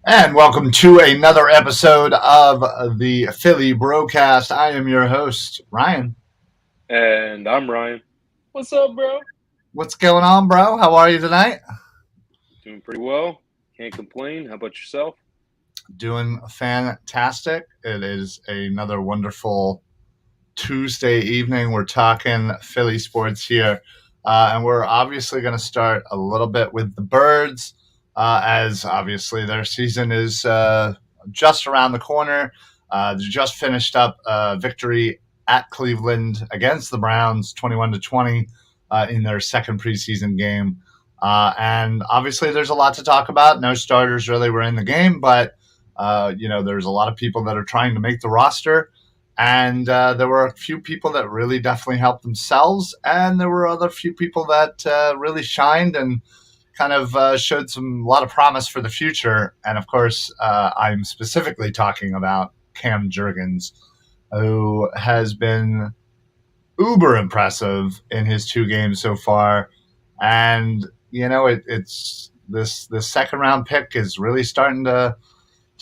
And welcome to another episode of the Philly BroCast. I am your host, Ryan. And I'm Ryan. What's up, bro? What's going on, bro? How are you tonight? Doing pretty well. Can't complain. How about yourself? Doing fantastic. It is another wonderful Tuesday evening. We're talking Philly sports here. And we're obviously going to start a little bit with the Birds, as obviously their season is just around the corner. They just finished up a victory at Cleveland against the Browns, 21-20, in their second preseason game. And obviously, there's a lot to talk about. No starters really were in the game, but there's a lot of people that are trying to make the roster. And there were a few people that really definitely helped themselves, and there were other few people that really shined and kind of showed a lot of promise for the future. And of course, I'm specifically talking about Cam Jurgens, who has been uber impressive in his two games so far. And it's this second round pick is really starting to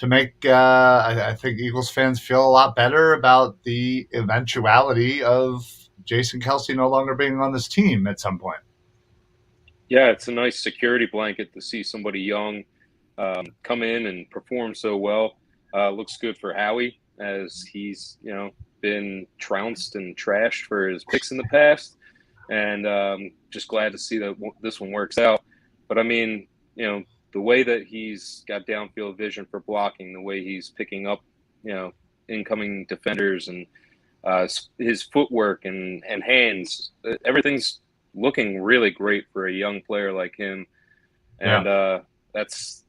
make I think Eagles fans feel a lot better about the eventuality of Jason Kelsey no longer being on this team at some point. Yeah, it's a nice security blanket to see somebody young come in and perform so well. Looks good for Howie as he's been trounced and trashed for his picks in the past, and just glad to see that this one works out. But I mean, the way that he's got downfield vision for blocking, the way he's picking up, incoming defenders, and his footwork and hands, everything's looking really great for a young player like him. And that's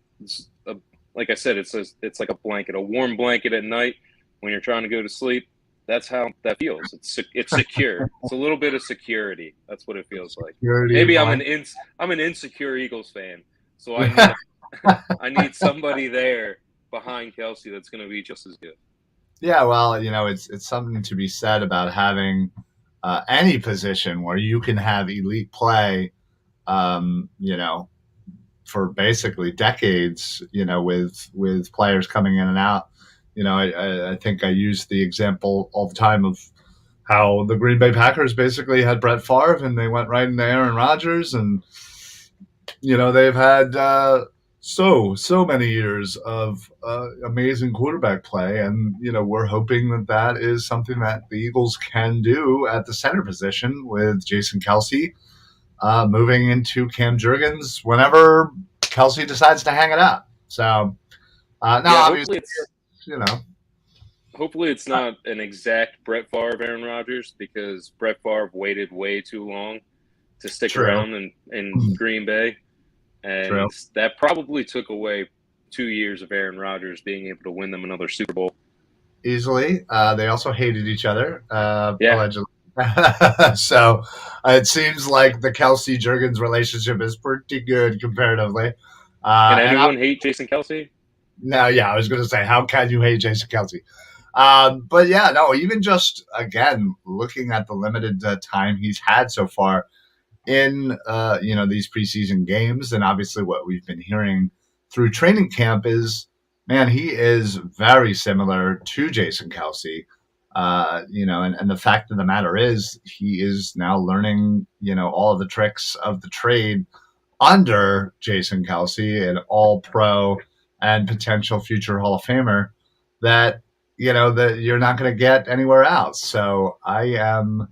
like I said, it's like a blanket, a warm blanket at night when you're trying to go to sleep. That's how that feels. It's secure. It's a little bit of security. That's what it feels like. Maybe I'm an insecure Eagles fan, so I need somebody there behind Kelsey that's going to be just as good. Yeah, well, it's something to be said about having any position where you can have elite play, um, you know, for basically decades, with players coming in and out. I think I use the example all the time of how the Green Bay Packers basically had Brett Favre and they went right into Aaron Rodgers, and they've had so many years of amazing quarterback play, and we're hoping that is something that the Eagles can do at the center position with Jason Kelsey moving into Cam Jurgens whenever Kelsey decides to hang it up. So now, Yeah, obviously, you know, hopefully it's not an exact Brett Favre, Aaron Rodgers, because Brett Favre waited way too long to stick true, around in Green Bay, true. and that probably took away 2 years of Aaron Rodgers being able to win them another Super Bowl. Easily. They also hated each other, Yeah, allegedly. So it seems like the Kelsey Jurgens relationship is pretty good comparatively. can And anyone hate Jason Kelsey? no, yeah, I was going to say, how can you hate Jason Kelsey? But yeah, no, even just again looking at the limited time he's had so far in these preseason games, and obviously what we've been hearing through training camp is, man, he is very similar to Jason Kelsey. And the fact of the matter is, he is now learning, all of the tricks of the trade under Jason Kelsey, an all pro and potential future Hall of Famer that, that you're not going to get anywhere else. So I am,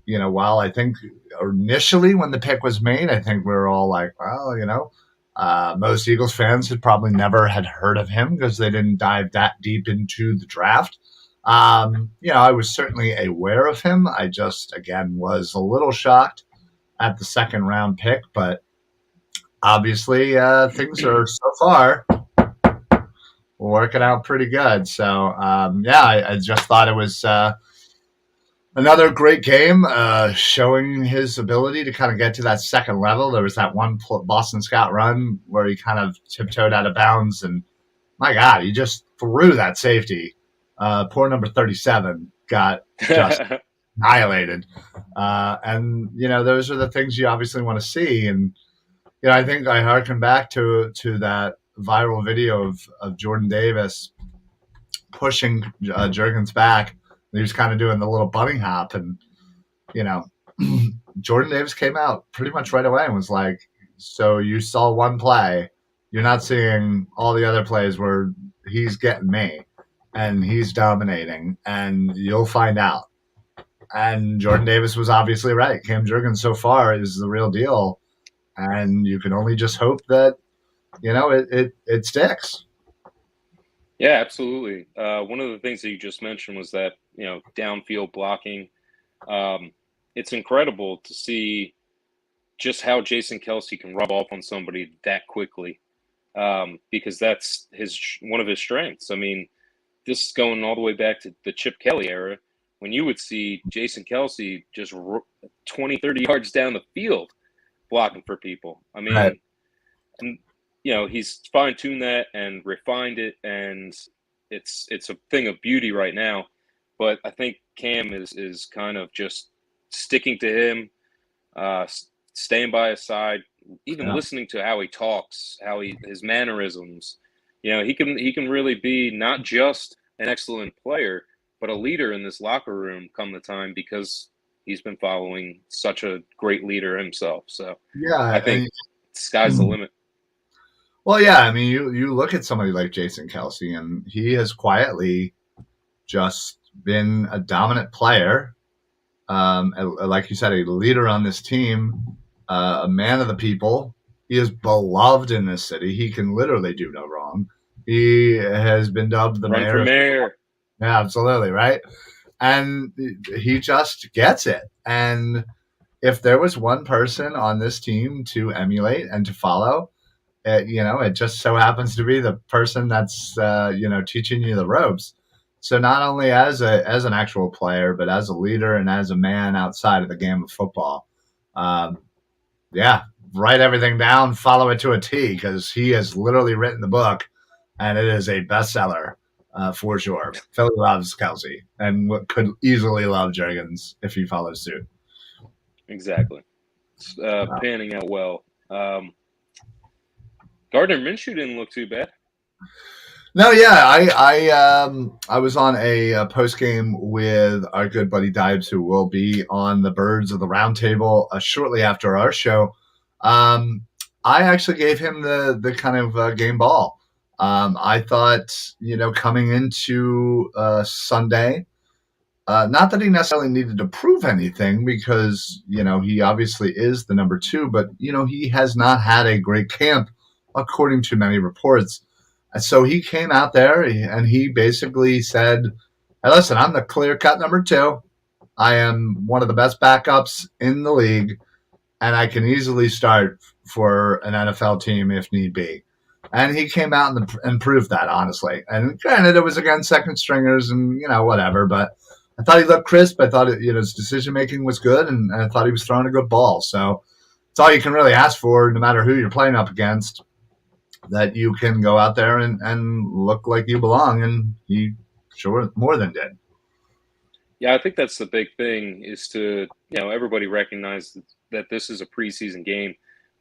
while I think initially when the pick was made, I think we were all like, well, most Eagles fans had heard of him because they didn't dive that deep into the draft. I was certainly aware of him. I just, again, was a little shocked at the second round pick, but obviously things are so far working out pretty good. So, I just thought it was another great game, showing his ability to kind of get to that second level. There was that one Boston Scott run where he kind of tiptoed out of bounds, and my God, he just threw that safety. Poor number 37 got just annihilated. And those are the things you obviously want to see. And I think I harken back to that viral video of Jordan Davis pushing Jurgens back. He was kind of doing the little bunny hop, and you know, Jordan Davis came out pretty much right away and was like, "So you saw one play, you're not seeing all the other plays where he's getting me and he's dominating, and you'll find out." And Jordan Davis was obviously right. Cam Jurgens so far is the real deal, and you can only just hope that it sticks. Yeah, absolutely. One of the things that you just mentioned was that, downfield blocking. It's incredible to see just how Jason Kelce can rub off on somebody that quickly, because that's one of his strengths. I mean, this is going all the way back to the Chip Kelly era when you would see Jason Kelce just 20, 30 yards down the field blocking for people. I mean, Right. and he's fine-tuned that and refined it, and it's a thing of beauty right now. But I think Cam is kind of just sticking to him, staying by his side, even Yeah. listening to how he talks, his mannerisms. He can really be not just an excellent player, but a leader in this locker room come the time, because he's been following such a great leader himself. So I Yeah. think sky's the limit. Well, yeah. I mean, you look at somebody like Jason Kelce, and he has quietly just been a dominant player. Like you said, a leader on this team, a man of the people. He is beloved in this city. He can literally do no wrong. He has been dubbed the Run mayor for of. mayor. Yeah, absolutely, right? And he just gets it. And if there was one person on this team to emulate and to follow, it just so happens to be the person that's teaching you the ropes. So not only as an actual player, but as a leader and as a man outside of the game of football. Um, yeah, write everything down, follow it to a T, because he has literally written the book, and it is a bestseller for sure. Philly loves Kelce and could easily love Jurgens if he follows suit. Exactly. It's panning out well. Gardner Minshew didn't look too bad. No, yeah, I was on a post game with our good buddy Dibes, who will be on the Birds of the Roundtable shortly after our show. I actually gave him the kind of game ball. I thought, coming into Sunday, not that he necessarily needed to prove anything, because he obviously is the number 2, but he has not had a great camp according to many reports. And so he came out there and he basically said, "Hey, listen, I'm the clear-cut number 2. I am one of the best backups in the league, and I can easily start for an NFL team if need be." And he came out and proved that, honestly. And granted, it was against second stringers and whatever, but I thought he looked crisp. I thought his decision making was good, and I thought he was throwing a good ball. So it's all you can really ask for, no matter who you're playing up against, that you can go out there and look like you belong, and he sure more than did. Yeah, I think that's the big thing, is to, everybody recognize that this is a preseason game,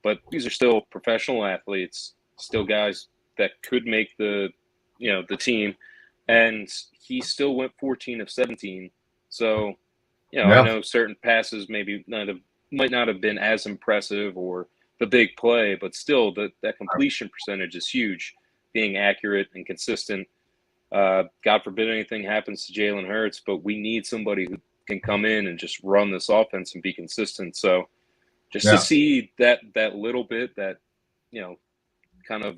but these are still professional athletes, still guys that could make the team, and he still went 14 of 17. So, I know certain passes might not have been as impressive, or the big play, but still that completion percentage is huge, being accurate and consistent. God forbid anything happens to Jalen Hurts, but we need somebody who can come in and just run this offense and be consistent. So just to see that little bit, that, kind of,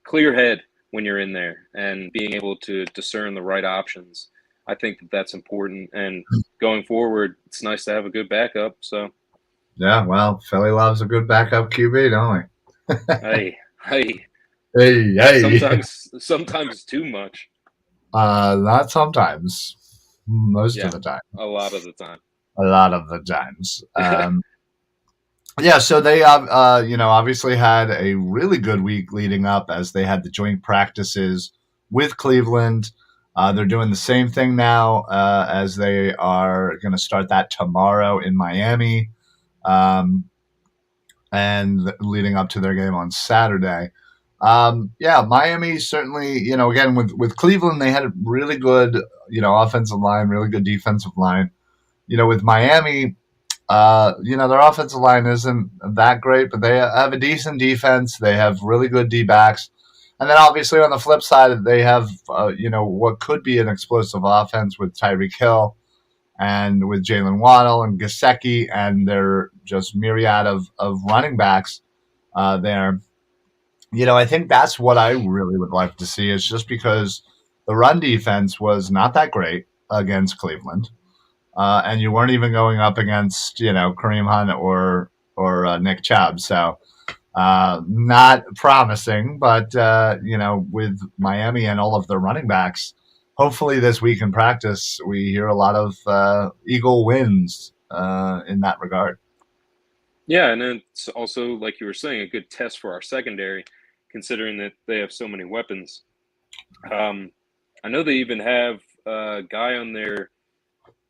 clear head when you're in there and being able to discern the right options, I think that's important. And going forward, it's nice to have a good backup. So. Yeah, well, Philly loves a good backup QB, don't we? Hey. Sometimes too much. Not sometimes. Most of the time. A lot of the time. A lot of the times. Yeah, so they obviously had a really good week leading up, as they had the joint practices with Cleveland. They're doing the same thing now, as they are going to start that tomorrow in Miami. and leading up to their game on Saturday. Miami certainly, again, with Cleveland, they had a really good, offensive line, really good defensive line. With Miami, their offensive line isn't that great, but they have a decent defense. They have really good D backs. And then obviously on the flip side, they have, what could be an explosive offense with Tyreek Hill and with Jalen Waddle and Gesicki and their just myriad of running backs there. I think that's what I really would like to see is just because the run defense was not that great against Cleveland. And you weren't even going up against, Kareem Hunt or Nick Chubb. So not promising, but, with Miami and all of their running backs, hopefully this week in practice, we hear a lot of Eagle wins in that regard. Yeah, and then it's also, like you were saying, a good test for our secondary, considering that they have so many weapons. I know they even have a guy on their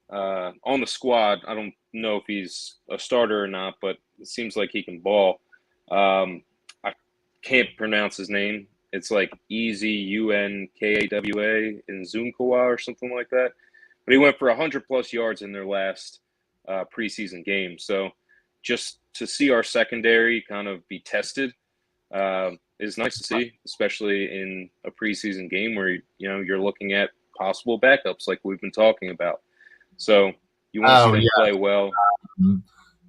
on the squad. I don't know if he's a starter or not, but it seems like he can ball. I can't pronounce his name. It's like Ezunkawa in Zunkawa or something like that. But he went for 100+ yards in their last preseason game. So just to see our secondary kind of be tested is nice to see, especially in a preseason game where you're looking at possible backups like we've been talking about. So you want to see them play well.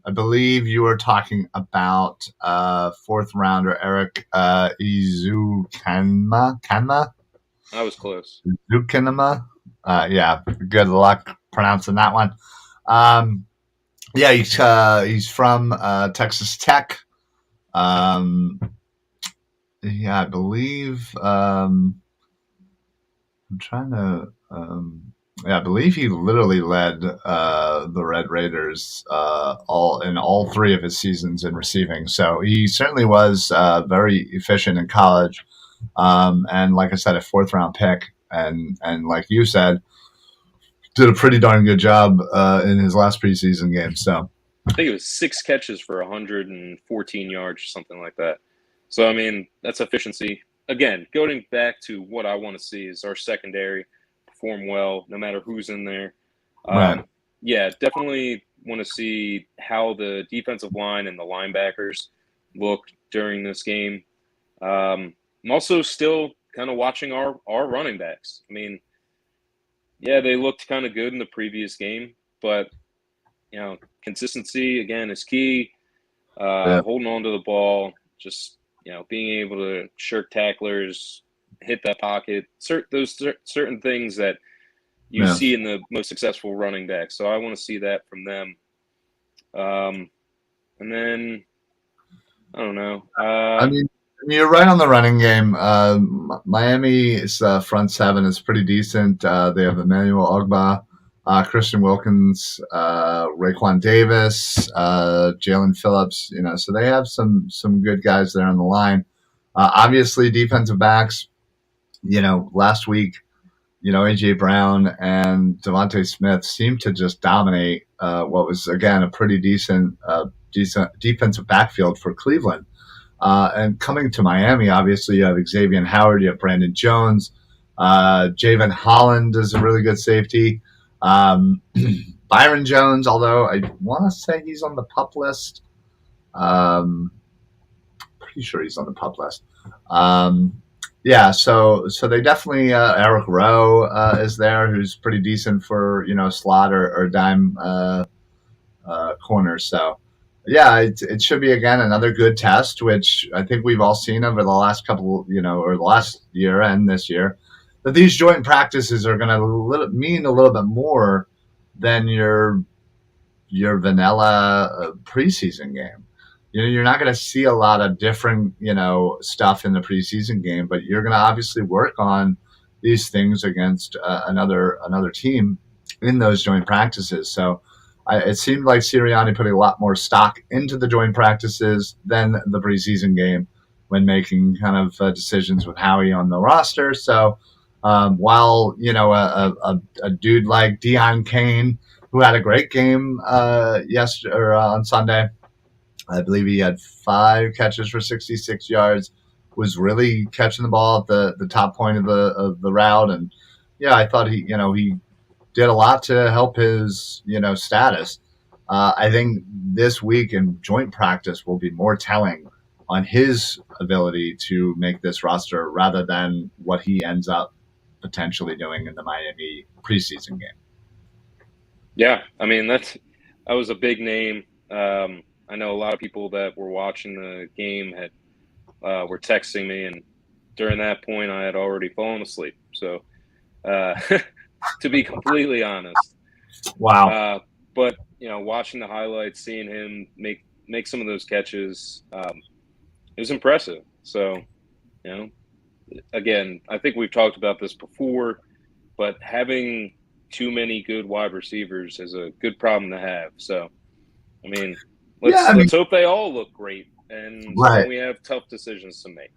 I believe you were talking about fourth rounder Eric Izukanma. I was close. Izukanma. Good luck pronouncing that one. He's from Texas Tech. I believe. I'm trying to. I believe he literally led the Red Raiders all three of his seasons in receiving. So he certainly was very efficient in college, and like I said, a fourth round pick, and like you said, did a pretty darn good job in his last preseason game. So I think it was 6 catches for 114 yards or something like that. So, I mean, that's efficiency. Again, going back to what I want to see is our secondary perform well, no matter who's in there. Right. Yeah, definitely want to see how the defensive line and the linebackers look during this game. I'm also still kind of watching our running backs. I mean, yeah, they looked kind of good in the previous game, but consistency again is key. Holding on to the ball, just being able to shirk tacklers, hit that pocket, certain things that you see in the most successful running backs. So I want to see that from them. And then I don't know. I mean, you're right on the running game. Miami's front seven is pretty decent. They have Emmanuel Ogbah, Christian Wilkins, Raekwon Davis, Jalen Phillips. So they have some good guys there on the line. Obviously, defensive backs. Last week, AJ Brown and Devontae Smith seemed to just dominate what was again a pretty decent defensive backfield for Cleveland. And coming to Miami, obviously, you have Xavier Howard, you have Brandon Jones, Javon Holland is a really good safety. Byron Jones, although I want to say he's on the PUP list. Pretty sure he's on the PUP list. So they definitely Eric Rowe is there, who's pretty decent for slot or dime corner. So. Yeah, it should be, again, another good test, which I think we've all seen over the last couple, or the last year and this year, that these joint practices are going to mean a little bit more than your vanilla preseason game. You're not going to see a lot of different, stuff in the preseason game, but you're going to obviously work on these things against another team in those joint practices. So it seemed like Sirianni put a lot more stock into the joint practices than the preseason game when making kind of decisions with Howie on the roster. So while, a dude like Deon Cain, who had a great game on Sunday, I believe he had 5 catches for 66 yards. Was really catching the ball at the top point of the route, and yeah, I thought he did a lot to help his status. I think this week in joint practice will be more telling on his ability to make this roster rather than what he ends up potentially doing in the Miami preseason game. Yeah, I mean that was a big name. I know a lot of people that were watching the game had were texting me, and during that point, I had already fallen asleep. So, to be completely honest, Wow. but watching the highlights, seeing him make some of those catches, it was impressive. So, you know, again, I think we've talked about this before, but having too many good wide receivers is a good problem to have. So, I mean, Yeah, I mean, let's hope they all look great, and right. when we have tough decisions to make.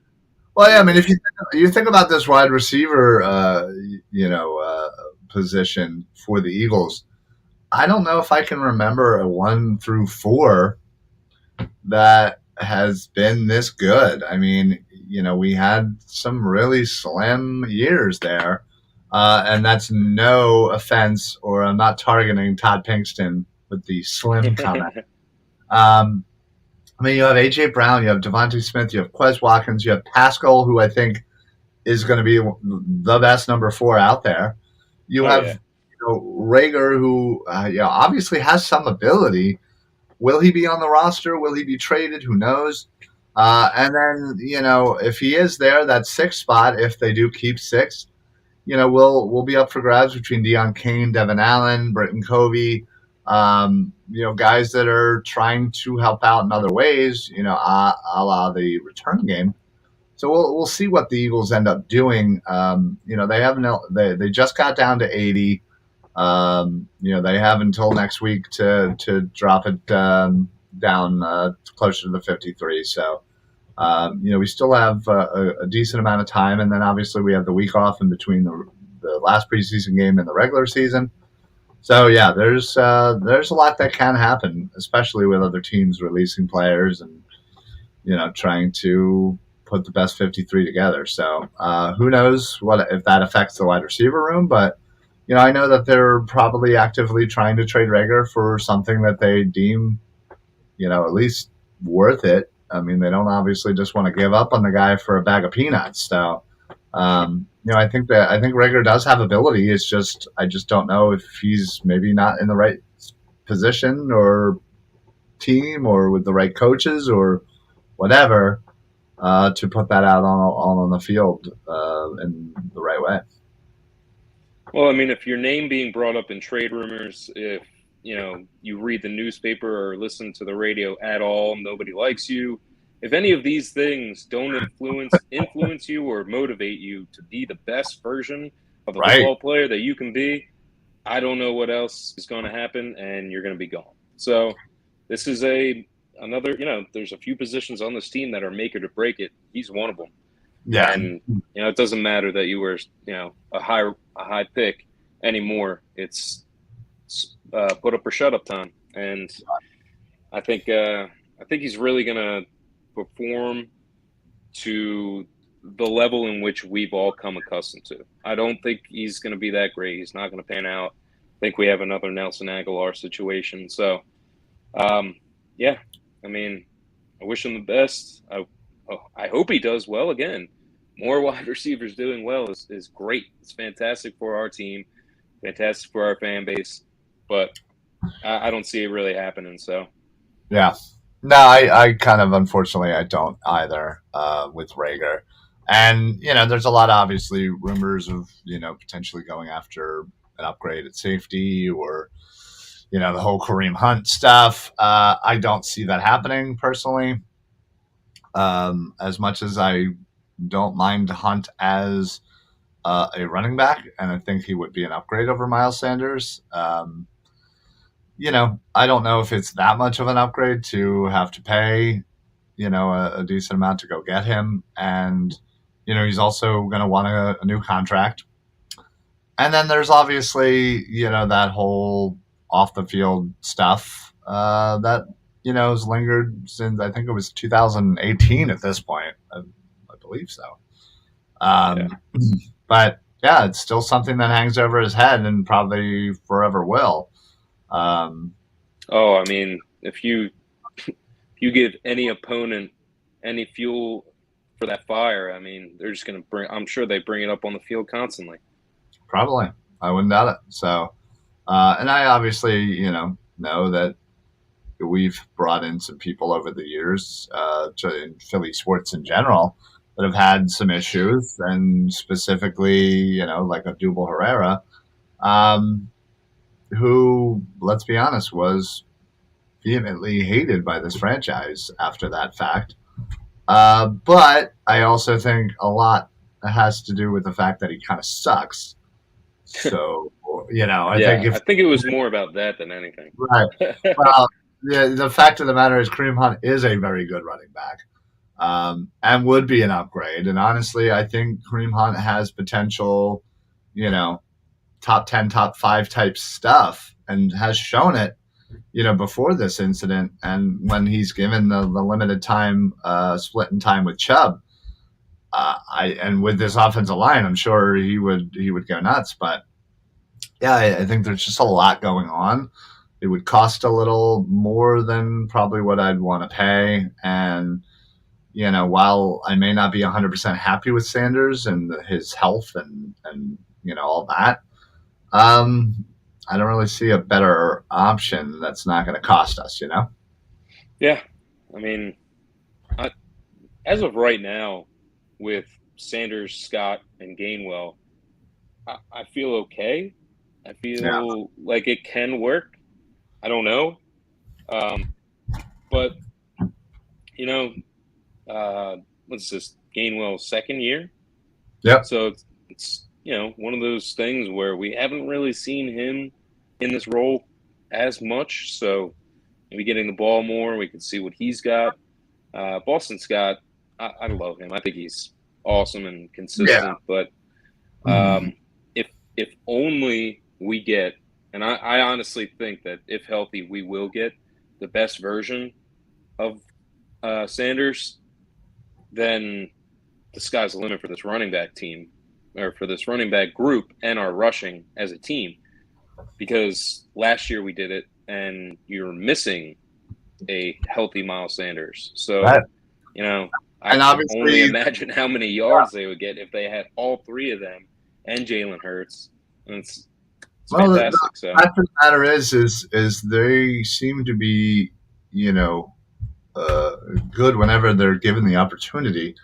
Well, yeah, I mean, if you think about this wide receiver, position for the Eagles, I don't know if I can remember a 1 through 4 that has been this good. I mean, we had some really slim years there, and that's no offense, or I'm not targeting Todd Pinkston with the slim comment. Um, I mean, you have AJ Brown, you have Devontae Smith, you have Quez Watkins, you have Pascal, who I think is going to be the best number 4 out there. You Oh yeah. have Rager, who obviously has some ability. Will he be on the roster? Will he be traded? Who knows? And then if he is there, that 6th spot, if they do keep 6, we'll be up for grabs between Deon Cain, Devin Allen, Britton Covey. Guys that are trying to help out in other ways. A la the return game. So we'll see what the Eagles end up doing. They just got down to 80. They have until next week to drop it down closer to the 53. So we still have a decent amount of time, and then obviously we have the week off in between the last preseason game and the regular season. So yeah, there's a lot that can happen, especially with other teams releasing players and trying to put the best 53 together. So who knows what if that affects the wide receiver room, but I know that they're probably actively trying to trade Rager for something that they deem, at least worth it. I mean, they don't obviously just want to give up on the guy for a bag of peanuts. So, I think Rager does have ability. It's just I just don't know if he's maybe not in the right position or team or with the right coaches or whatever to put that out on the field in the right way. Well, I mean, if your name being brought up in trade rumors, if you read the newspaper or listen to the radio at all, nobody likes you. If any of these things don't influence you or motivate you to be the best version of the Right. football player that you can be, I don't know what else is going to happen, and you're going to be gone. So this is another. There's a few positions on this team that are make it or break it. He's one of them. Yeah. And it doesn't matter that you were a high pick anymore. It's put up or shut up time, and I think he's really gonna perform to the level in which we've all come accustomed to. I don't think he's going to be that great. He's not going to pan out. I think we have another Nelson Aguilar situation. So, yeah, I mean, I wish him the best. I hope he does well again. More wide receivers doing well is great. It's fantastic for our team, fantastic for our fan base, but I don't see it really happening. So, yeah. No, I kind of, unfortunately, I don't either with Rager. And, there's a lot of obviously rumors of, potentially going after an upgrade at safety or, the whole Kareem Hunt stuff. I don't see that happening personally. As much as I don't mind Hunt as a running back, and I think he would be an upgrade over Miles Sanders. I don't know if it's that much of an upgrade to have to pay, a decent amount to go get him. And, he's also going to want a new contract. And then there's obviously, that whole off the field stuff that, has lingered since I think it was 2018 at this point. I believe so. Yeah. But yeah, it's still something that hangs over his head and probably forever will. Um, Oh, I mean, if you give any opponent any fuel for that fire, I mean, they're just going to bring. I'm sure they bring it up on the field constantly. Probably, I wouldn't doubt it. So, and I obviously, know that we've brought in some people over the years in Philly sports in general that have had some issues, and specifically, like a Double Herrera, um, who, let's be honest, was vehemently hated by this franchise after that fact. But I also think a lot has to do with the fact that he kind of sucks. So, I think Yeah, if I think it was more about that than anything. right, well, the fact of the matter is Kareem Hunt is a very good running back, and would be an upgrade. And honestly, I think Kareem Hunt has potential, top 10, top 5 type stuff, and has shown it, before this incident, and when he's given the limited time, split in time with Chubb. And with this offensive line, I'm sure he would go nuts. But yeah, I think there's just a lot going on. It would cost a little more than probably what I'd want to pay. And, while I may not be 100% happy with Sanders and his health and all that, I don't really see a better option that's not going to cost us, Yeah, I mean, as of right now, with Sanders, Scott, and Gainwell, I feel okay. I Yeah. feel like it can work. I don't know, but you know, what's this? Gainwell's second year, Yep. so it's one of those things where we haven't really seen him in this role as much. So maybe getting the ball more, we can see what he's got. Boston Scott, I love him. I think he's awesome and consistent. But if only we get, and I honestly think that if healthy, we will get the best version of Sanders, then the sky's the limit for this running back team, or for this running back group, and our rushing as a team. Because last year we did it, and you're missing a healthy Miles Sanders. So, Right. I And can obviously, only imagine how many yards they would get if they had all three of them and Jalen Hurts. And it's fantastic. The fact of the matter is they seem to be, good whenever they're given the opportunity.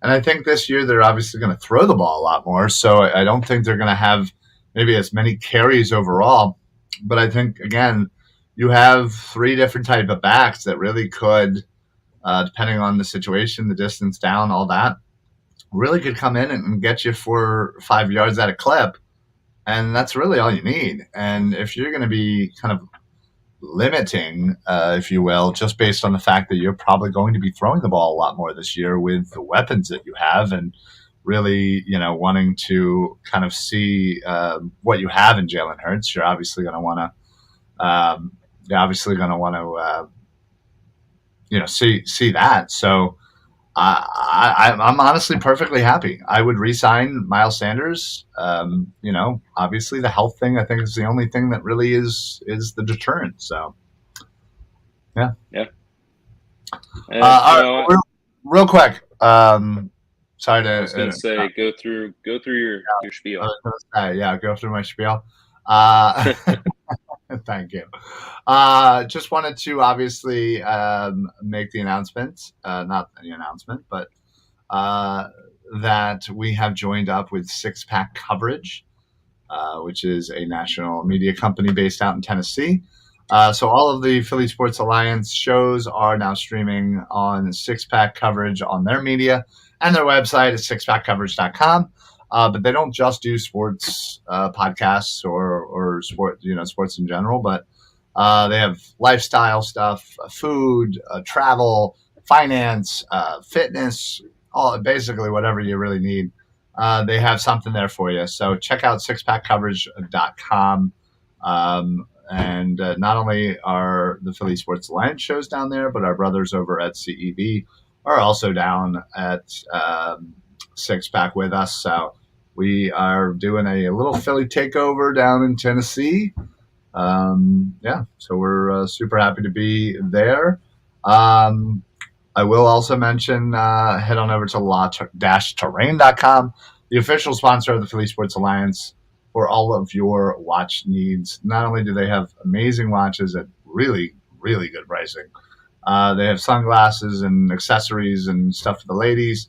And I think this year they're obviously going to throw the ball a lot more. So I don't think they're going to have maybe as many carries overall. But I think, again, you have 3 different type of backs that really could, depending on the situation, the distance down, all that, really could come in and get you 4 or 5 yards at a clip. And that's really all you need. And if you're going to be kind of limiting, if you will, just based on the fact that you're probably going to be throwing the ball a lot more this year with the weapons that you have, and really, wanting to kind of see what you have in Jalen Hurts, you're obviously going to want to, see that. So I'm honestly perfectly happy. I would re-sign Miles Sanders. Obviously the health thing, I think, is the only thing that really is the deterrent. So, yeah. Yeah. Real quick. Sorry to. I was going to say, go through your spiel. I was going to say, yeah, go through my spiel. Thank you. Just wanted to obviously make the announcement, not the announcement, but that we have joined up with Six Pack Coverage, which is a national media company based out in Tennessee. So all of the Philly Sports Alliance shows are now streaming on Six Pack Coverage on their media, and their website is sixpackcoverage.com. But they don't just do sports podcasts or sports in general, but they have lifestyle stuff, food, travel, finance, fitness, basically whatever you really need. They have something there for you. So check out sixpackcoverage.com. And not only are the Philly Sports Alliance shows down there, but our brothers over at CEB are also down at Six Pack with us. So we are doing a little Philly takeover down in Tennessee. Yeah, so we're super happy to be there. I will also mention head on over to la-terrain.com, the official sponsor of the Philly Sports Alliance, for all of your watch needs. Not only do they have amazing watches at really, really good pricing, they have sunglasses and accessories and stuff for the ladies.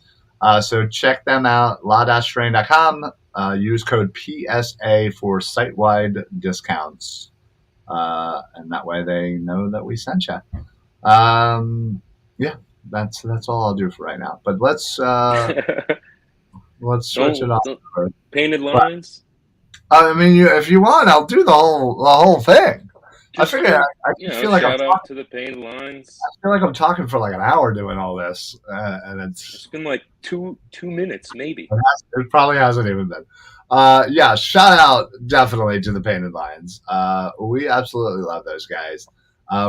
So check them out, la-terrain.com. Use code PSA for site-wide discounts. And that way they know that we sent you. Yeah, that's all I'll do for right now. But let's switch it off. Don't painted But, lines. I mean, if you want, I'll do the whole thing. Just I figure feel like shout out to the painted lines. I feel like I'm talking for like an hour doing all this, and It's been like two minutes, maybe. It probably hasn't even been. Yeah, shout out definitely to the Painted Lions. We absolutely love those guys.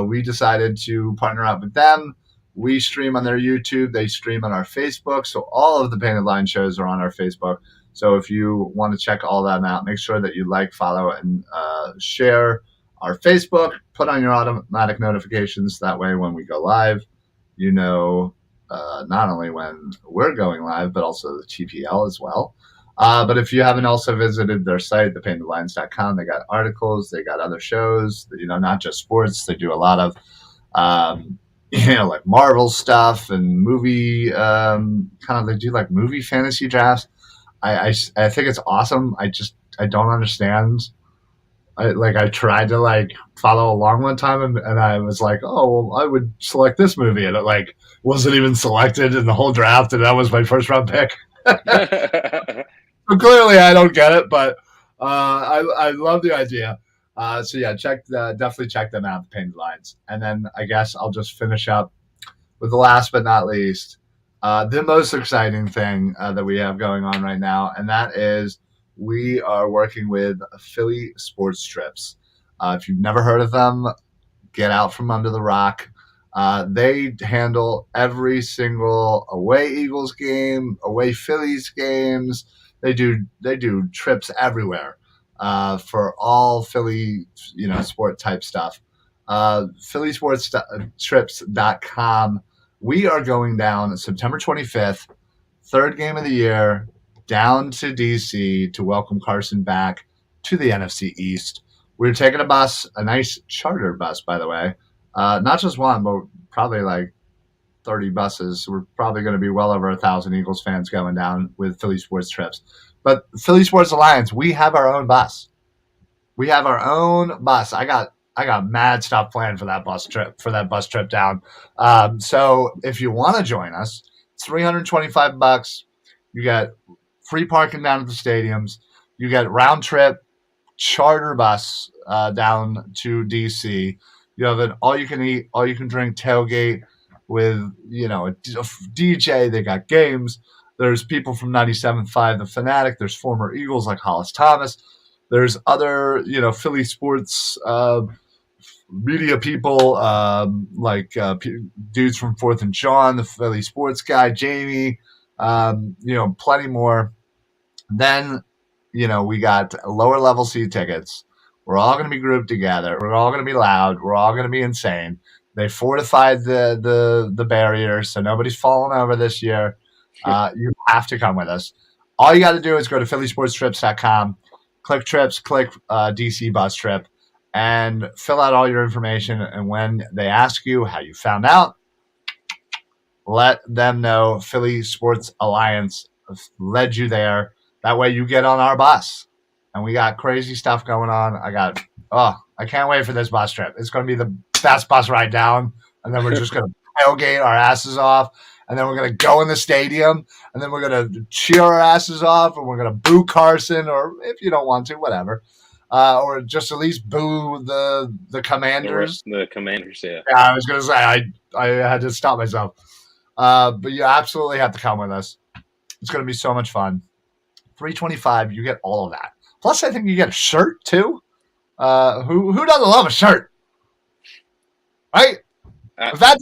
We decided to partner up with them. We stream on their YouTube. They stream on our Facebook. So all of the Painted Lion shows are on our Facebook. So if you want to check all that out, make sure that you like, follow, and share our Facebook. Put on your automatic notifications. That way when we go live, you know not only when we're going live, but also the TPL as well. But if you haven't also visited their site, thepaintedlines.com, they got articles, they got other shows, not just sports. They do a lot of, like Marvel stuff and movie, they do like movie fantasy drafts. I think it's awesome. I don't understand. I tried to follow along one time and I was like, oh, well, I would select this movie. And it wasn't even selected in the whole draft. And that was my first round pick. So clearly I don't get it, but I love the idea. So yeah, definitely check them out, the Painted Lines. And then I guess I'll just finish up with the last but not least, the most exciting thing that we have going on right now, and that is we are working with Philly Sports Trips. If you've never heard of them, get out from under the rock. They handle every single away Eagles game, away Phillies games. They do trips everywhere for all Philly, sport type stuff. PhillySportsTrips.com. We are going down September 25th, third game of the year, down to DC to welcome Carson back to the NFC East. We're taking a bus, a nice charter bus, by the way. Not just one, but probably like 30 buses. We're probably going to be well over 1,000 Eagles fans going down with Philly Sports Trips. But Philly Sports Alliance, we have our own bus. We have our own bus. I got mad stuff planned for that bus trip down. So if you want to join us, it's $325. You get free parking down at the stadiums. You get round trip charter bus down to DC. You have an all you can eat, all you can drink tailgate with a DJ. They got games. There's people from 97.5 The Fanatic. There's former Eagles like Hollis Thomas. There's other Philly sports media people dudes from Fourth and John, the Philly sports guy, Jamie, plenty more. Then, we got lower level seat tickets. We're all going to be grouped together. We're all going to be loud. We're all going to be insane. They fortified the barrier, so nobody's falling over this year. You have to come with us. All you got to do is go to PhillySportsTrips.com, click trips, click DC bus trip, and fill out all your information. And when they ask you how you found out, let them know Philly Sports Alliance led you there. That way you get on our bus. And we got crazy stuff going on. I can't wait for this bus trip. It's going to be the best bus ride down. And then we're just going to tailgate our asses off. And then we're going to go in the stadium. And then we're going to cheer our asses off. And we're going to boo Carson. Or if you don't want to, whatever. Or just at least boo the Commanders. The Commanders, yeah. Yeah, I was going to say, I had to stop myself. But you absolutely have to come with us. It's going to be so much fun. $325, you get all of that. Plus, I think you get a shirt, too. Who doesn't love a shirt, right? If that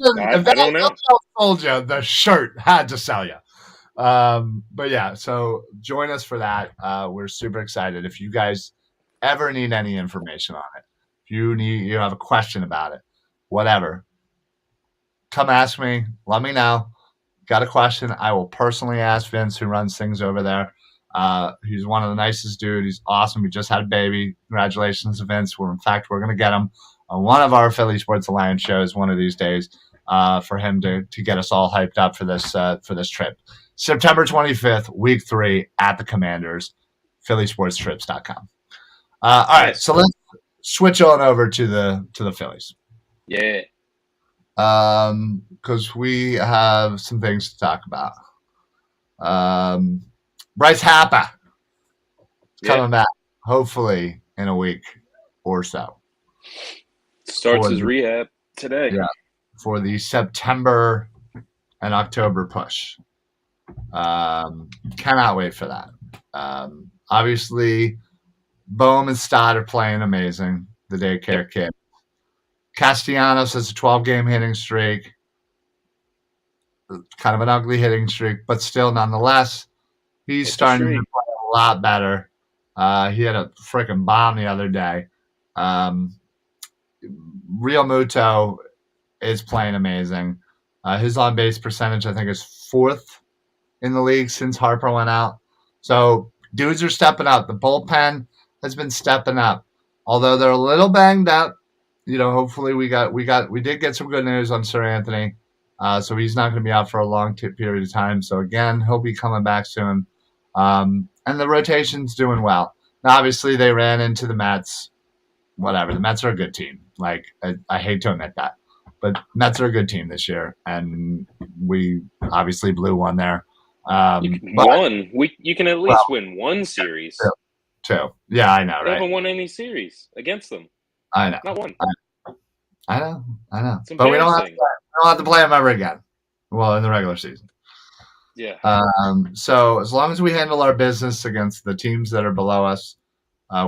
don't know. sold you, the shirt had to sell you. But yeah, so join us for that. We're super excited. If you guys ever need any information on it, if you have a question about it, whatever, come ask me. Let me know. Got a question? I will personally ask Vince, who runs things over there. He's one of the nicest dude. He's awesome. He just had a baby. Congratulations to Vince. We're going to get him on one of our Philly Sports Alliance shows one of these days for him to get us all hyped up for this trip. September 25th, week 3 at the Commanders, phillysportstrips.com. All right, so let's switch on over to the Phillies. Yeah. Because we have some things to talk about. Bryce Harper is coming back, hopefully in a week or so. Starts his rehab today. Yeah, for the September and October push. Cannot wait for that. Obviously, Bohm and Stott are playing amazing. The daycare kid. Castellanos has a 12-game hitting streak. Kind of an ugly hitting streak, but still, nonetheless, he's starting to play a lot better. He had a freaking bomb the other day. Real Muto is playing amazing. His on-base percentage, I think, is 4th in the league since Harper went out. So dudes are stepping up. The bullpen has been stepping up. Although they're a little banged up, hopefully we did get some good news on Sir Anthony. So he's not going to be out for a long period of time. So again, he'll be coming back soon. And the rotation's doing well. Now, obviously, they ran into the Mets. Whatever. The Mets are a good team. Like, I hate to admit that. But Mets are a good team this year. And we obviously blew one there. You can at least win one series. Two. Yeah, I know, right? They haven't won any series against them. I know. Not one. I know. But we don't have to play them ever again. Well, in the regular season. Yeah. So as long as we handle our business against the teams that are below us,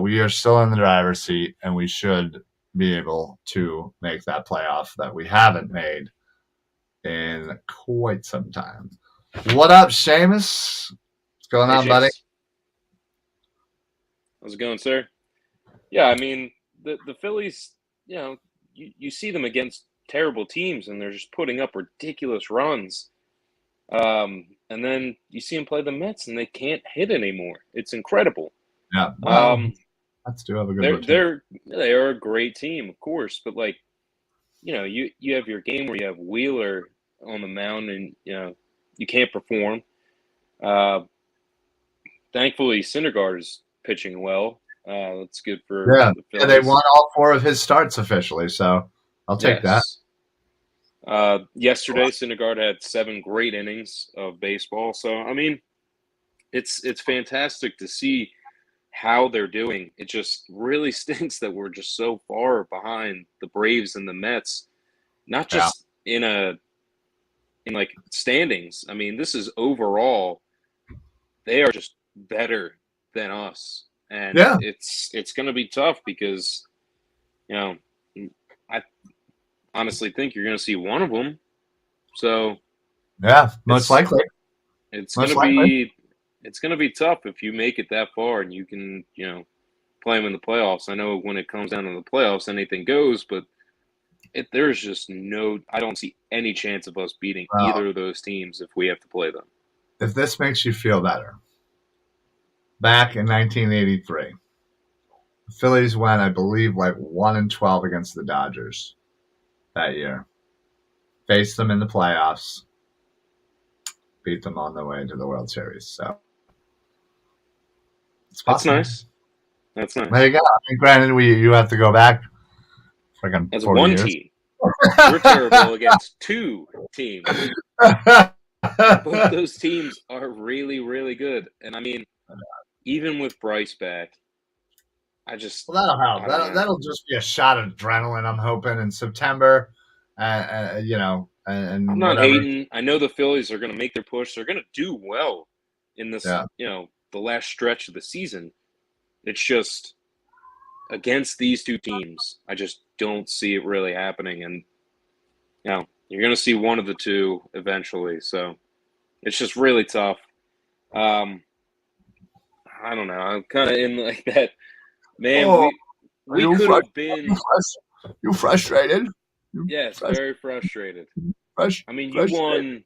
we are still in the driver's seat, and we should be able to make that playoff that we haven't made in quite some time. What up, Seamus? What's going on, buddy? How's it going, sir? Yeah, I mean, the Phillies, you see them against terrible teams, and they're just putting up ridiculous runs. And then you see them play the Mets, and they can't hit anymore. It's incredible. Yeah. Well, Mets do have a good rotation. They are a great team, of course, but you have your game where you have Wheeler on the mound, and you can't perform. Thankfully, Syndergaard is pitching well. That's good for the Phillies. Yeah, they won all 4 of his starts officially, so I'll take that. Yesterday, Syndergaard had 7 great innings of baseball. So, I mean, it's fantastic to see how they're doing. It just really stinks that we're just so far behind the Braves and the Mets, not just in standings. I mean, this is overall, they are just better than us. And it's going to be tough because, I honestly think you're going to see one of them. So yeah, most likely. It's going to be tough if you make it that far and you can, play them in the playoffs. I know when it comes down to the playoffs, anything goes, but there's just I don't see any chance of us beating either of those teams if we have to play them. If this makes you feel better, back in 1983, the Phillies went, I believe, 1-12 against the Dodgers that year. Faced them in the playoffs. Beat them on the way to the World Series. So that's nice. That's nice. There you go. I mean, granted, you have to go back freaking as 40 one years. Team. We're terrible against 2 teams. Both those teams are really, really good. And I mean, even with Bryce back, that'll help. That'll just be a shot of adrenaline, I'm hoping, in September. And I'm not hating. I know the Phillies are going to make their push. They're going to do well in this, the last stretch of the season. It's just against these two teams, I just don't see it really happening. And, you're going to see one of the two eventually. So it's just really tough. I don't know. I'm kind of in like that. Man, Oh, are we you could have been. you frustrated? You Yes, very frustrated. I mean, frustrated.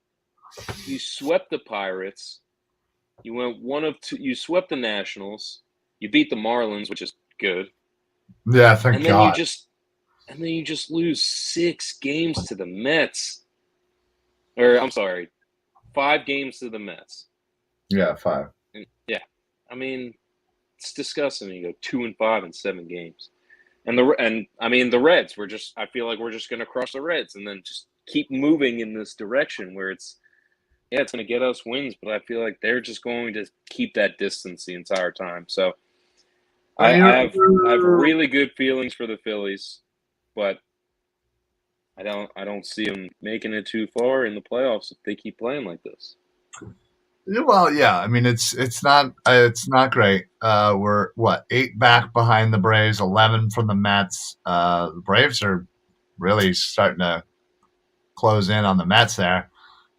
you swept the Pirates. You went one of two. You swept the Nationals. You beat the Marlins, which is good. Yeah, thank And then you God. just and then you just lose 6 games to the Mets. Or I'm sorry, 5 games to the Mets. Yeah, 5. And yeah, I mean, it's disgusting. You go 2-5 in 7 games. And the Reds, I feel like we're just gonna crush the Reds and then just keep moving in this direction where it's gonna get us wins, but I feel like they're just going to keep that distance the entire time. So Well, I have really good feelings for the Phillies, but I don't see them making it too far in the playoffs if they keep playing like this. well, yeah. I mean, it's not great. We're what 8 back behind the Braves, 11 from the Mets. The Braves are really starting to close in on the Mets there.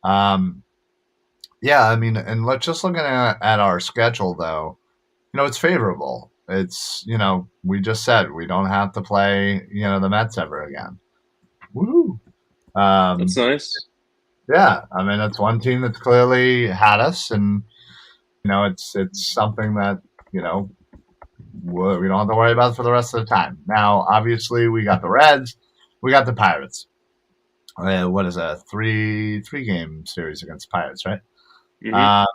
Um, yeah, I mean, and just looking at our schedule though, it's favorable. It's we just said we don't have to play the Mets ever again. Woo! That's Um, nice. yeah, I mean that's one team that's clearly had us, and it's something that you know we don't have to worry about for the rest of the time. Now, obviously, we got the Reds, we got the Pirates. What is a three game series against Pirates, right? Hmm. Um,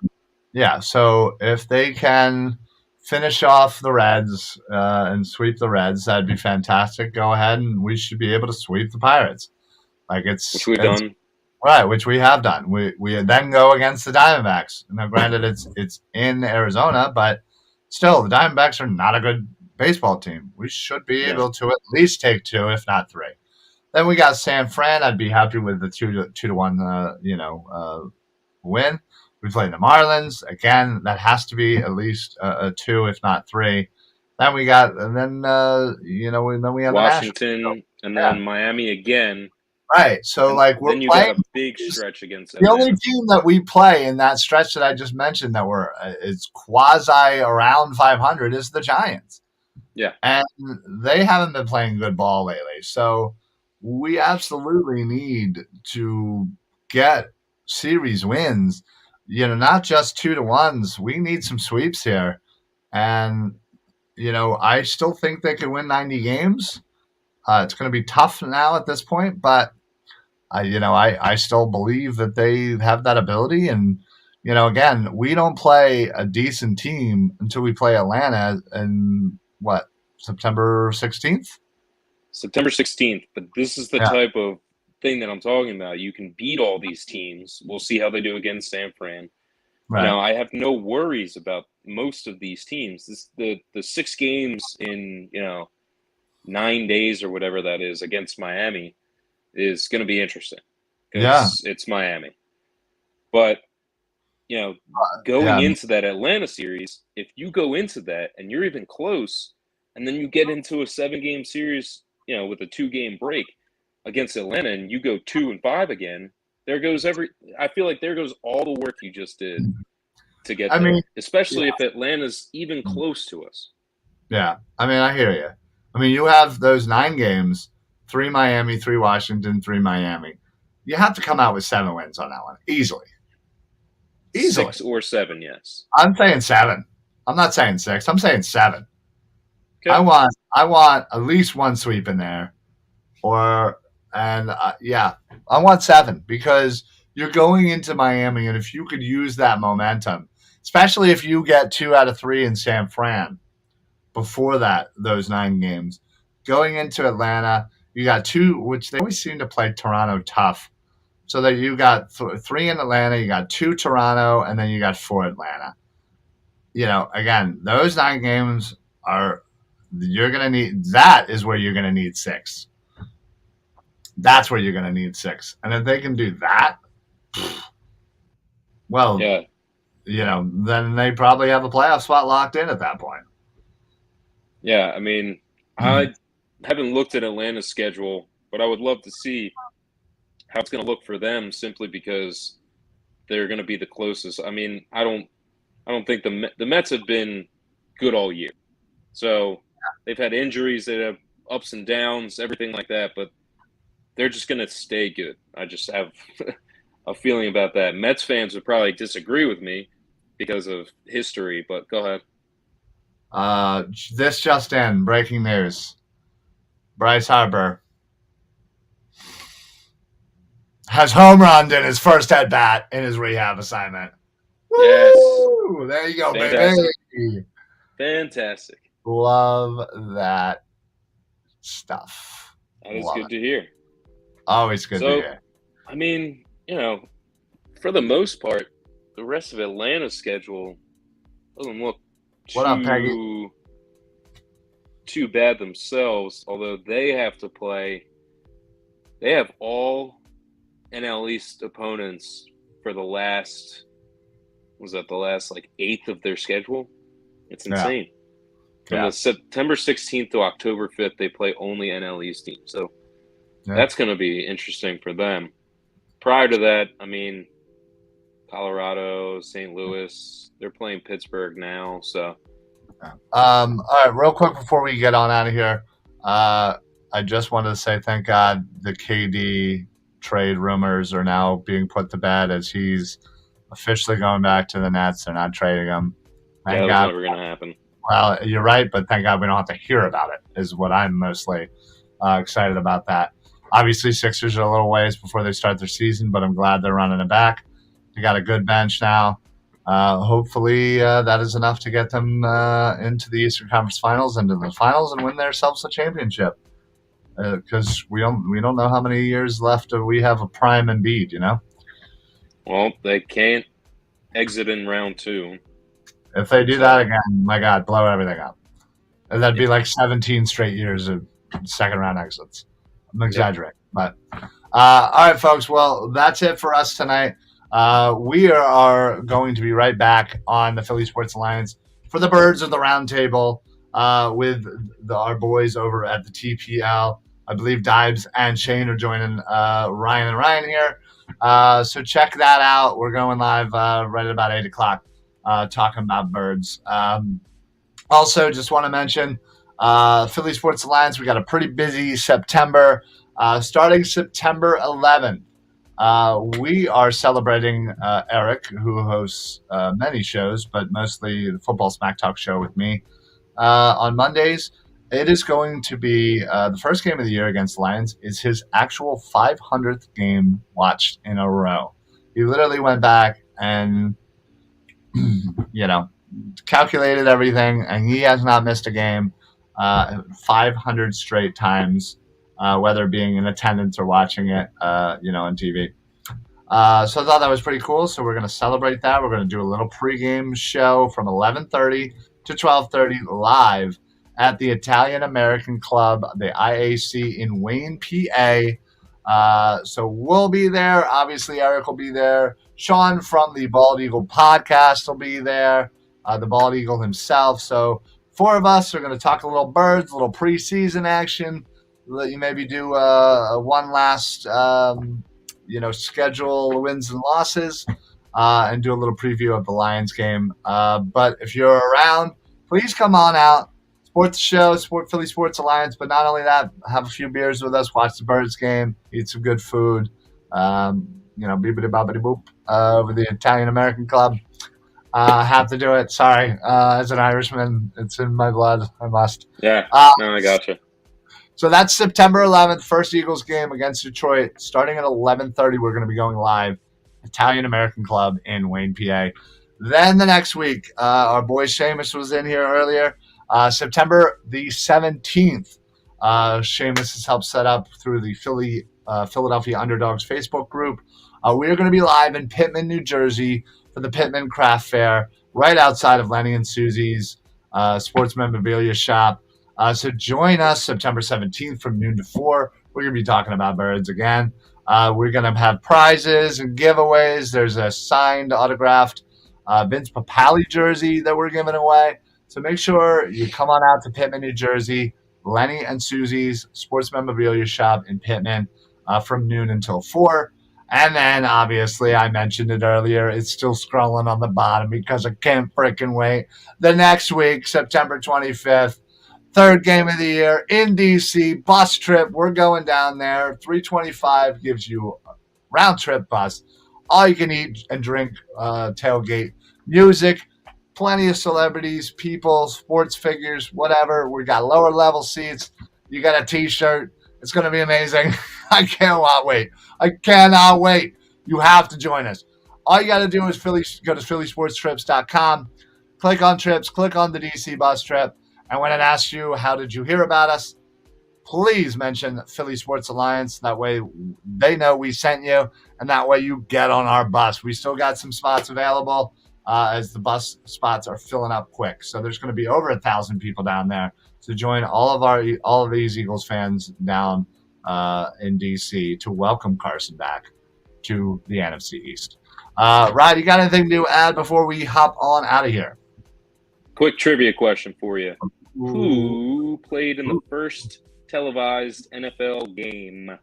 yeah. So if they can finish off the Reds and sweep the Reds, that'd be fantastic. Go ahead, and we should be able to sweep the Pirates. Like Which we've it's done. right, which we have done. We then go against the Diamondbacks. Now, granted, it's in Arizona, but still, the Diamondbacks are not a good baseball team. We should be No. able to at least take 2, if not 3. Then we got San Fran. I'd be happy with the 2-1, win. We play the Marlins again. That has to be at least a 2, if not 3. Then we got, and then then we have the Nationals. So, Washington and yeah, then Miami again. right. So And like we're then you got playing a big stretch against the only Atlanta. team that we play in that stretch that I just mentioned that we're is quasi around 500 is the Giants, Yeah. and they haven't been playing good ball lately. So we absolutely need to get series wins. Not just 2-1s. We need some sweeps here, and I still think they could win 90 games. It's going to be tough now at this point, but I still believe that they have that ability. And, again, we don't play a decent team until we play Atlanta in what, September 16th? September 16th. But this is the Yeah. type of thing that I'm talking about. You can beat all these teams. We'll see how they do against San Fran. Right. I have no worries about most of these teams. The 6 games in, 9 days or whatever that is against Miami is going to be interesting Yeah. because it's Miami. But, you know, going Yeah. into that Atlanta series, if you go into that and you're even close, and then you get into a 7 game series, with a 2 game break against Atlanta and you go 2-5 again, I feel like there goes all the work you just did to get I mean, there, especially if Atlanta's even close to us. yeah. I mean, I hear you. I mean, you have those 9 games, 3 Miami, 3 Washington, 3 Miami. You have to come out with 7 wins on that one easily. Easily. 6 or 7, yes. I'm saying 7. I'm not saying 6. I'm saying 7. Okay. I want at least one sweep in there, yeah, I want 7 because you're going into Miami, and if you could use that momentum, especially if you get 2 out of 3 in San Fran before those 9 games, going into Atlanta, you got 2, which they always seem to play Toronto tough. So that you got 3 in Atlanta, you got 2 Toronto, and then you got 4 Atlanta. Again, those 9 games you're going to need, that is where you're going to need 6. That's where you're going to need 6. And if they can do that, well, Yeah. then they probably have a playoff spot locked in at that point. Yeah. I mean, I haven't looked at Atlanta's schedule, but I would love to see how it's going to look for them simply because they're going to be the closest. I mean, I don't think the Mets have been good all year. So they've had injuries, they have ups and downs, everything like that, but they're just going to stay good. I just have a feeling about that. Mets fans would probably disagree with me because of history, but go ahead. This just in, breaking news. Bryce Harper has home runned in his first at bat in his rehab assignment. Yes. Woo! There you go, Fantastic. baby. Fantastic. Love that stuff. That is Love good it. to hear. Always good to hear. I mean, for the most part, the rest of Atlanta's schedule doesn't look What up, Peggy? too bad themselves, although they have all NL East opponents for the last like eighth of their schedule? It's insane. From the September 16th to October 5th, they play only NL East teams. So that's going to be interesting for them. Prior to that, I mean, Colorado, St. Louis, they're playing Pittsburgh now. So, all right, real quick before we get on out of here, I just wanted to say thank God the KD trade rumors are now being put to bed as he's officially going back to the Nets. They're not trading him. Thank God. That's never going to happen. Well, you're right, but thank God we don't have to hear about it, is what I'm mostly excited about that. Obviously, Sixers are a little ways before they start their season, but I'm glad they're running it back. They got a good bench now. Hopefully, that is enough to get them into the Eastern Conference Finals, into the finals, and win themselves a championship. Because we don't know how many years left we have a prime Embiid, Well, they can't exit in round 2. If they do that again, my God, blow everything up. And that'd be like 17 straight years of second round exits. I'm exaggerating, but all right, folks. Well, that's it for us tonight. We are going to be right back on the Philly Sports Alliance for the Birds of the Round Table with our boys over at the TPL. I believe Dibes and Shane are joining Ryan and Ryan here. So check that out. We're going live right at about 8 o'clock. Talking about birds. Also, just want to mention Philly Sports Alliance. We got a pretty busy September. Starting September 11th, we are celebrating Eric, who hosts many shows, but mostly the Football Smack Talk show with me on Mondays. It is going to be the first game of the year against the Lions is his actual 500th game watched in a row. He literally went back and calculated everything, and he has not missed a game 500 straight times, whether being in attendance or watching it, on TV. So I thought that was pretty cool. So we're going to celebrate that. We're going to do a little pregame show from 11:30 to 12:30 live at the Italian American Club, the IAC in Wayne, PA. So we'll be there. Obviously, Eric will be there. Sean from the Bald Eagle podcast will be there, the Bald Eagle himself. So 4 of us are going to talk a little birds, a little preseason action. Let you maybe do one last, schedule wins and losses, and do a little preview of the Lions game. But if you're around, please come on out. Support the show, support Philly Sports Alliance, but not only that, have a few beers with us, watch the Birds game, eat some good food, beepity boppity boop over the Italian American Club. Have to do it. Sorry. As an Irishman, it's in my blood. I must. Yeah. No, I gotcha. So that's September 11th, first Eagles game against Detroit. Starting at 11:30, we're going to be going live. Italian American Club in Wayne, PA. Then the next week, our boy Seamus was in here earlier. September the 17th, Seamus has helped set up through the Philadelphia Underdogs Facebook group. We are going to be live in Pittman, New Jersey for the Pittman Craft Fair, right outside of Lenny and Susie's sports memorabilia shop. So join us September 17th from noon to 4. We're going to be talking about birds again. We're going to have prizes and giveaways. There's a signed, autographed Vince Papale jersey that we're giving away. So make sure you come on out to Pittman, New Jersey, Lenny and Susie's Sports Memorabilia Shop in Pittman from noon until 4. And then, obviously, I mentioned it earlier. It's still scrolling on the bottom because I can't freaking wait. The next week, September 25th, third game of the year in D.C., bus trip. We're going down there. $325 gives you a round trip bus. All you can eat and drink, tailgate, music, plenty of celebrities, people, sports figures, whatever. We got lower level seats. You got a T-shirt. It's going to be amazing. I cannot wait. I cannot wait. You have to join us. All you got to do is go to phillysportstrips.com, click on trips, click on the DC bus trip, and when it asks you, how did you hear about us, please mention Philly Sports Alliance. That way they know we sent you, and that way you get on our bus. We still got some spots available as the bus spots are filling up quick. So there's going to be over 1,000 people down there to join all of these Eagles fans down in DC to welcome Carson back to the NFC East. Ryan, you got anything to add before we hop on out of here? Quick trivia question for you. Who played in the first televised NFL game?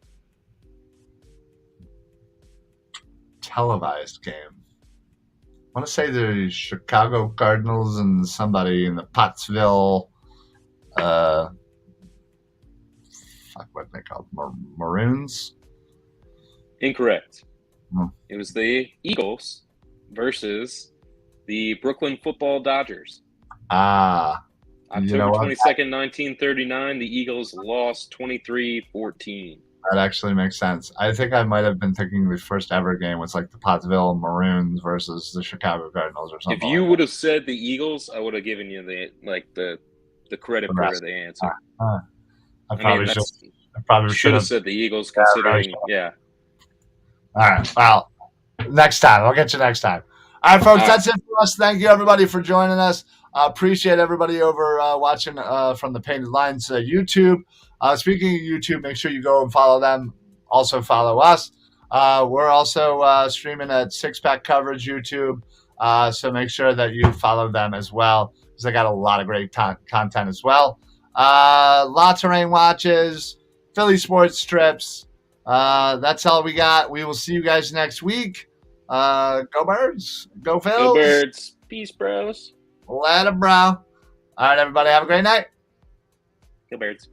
Televised game. I want to say the Chicago Cardinals and somebody in the Pottsville. What they called Maroons? Incorrect. It was the Eagles versus the Brooklyn Football Dodgers. October 22nd, 1939, the Eagles lost 23-14. That actually makes sense. I think I might have been thinking the first ever game was like the Pottsville Maroons versus the Chicago Cardinals or something. If you would have said the Eagles, I would have given you the credit for the answer. I probably should have said the Eagles, considering, yeah. All right. Well, next time. I'll get you next time. All right, folks, that's it for us. Thank you, everybody, for joining us. Appreciate everybody over watching from the Painted Lines YouTube. Speaking of YouTube, make sure you go and follow them. Also follow us. We're also streaming at Six Pack Coverage YouTube, so make sure that you follow them as well because they got a lot of great content as well. Lots of rain watches, Philly sports strips. That's all we got. We will see you guys next week. Go Birds. Go Phils. Go Birds. Peace, bros. Let 'em, bro. All right, everybody. Have a great night. Go Birds.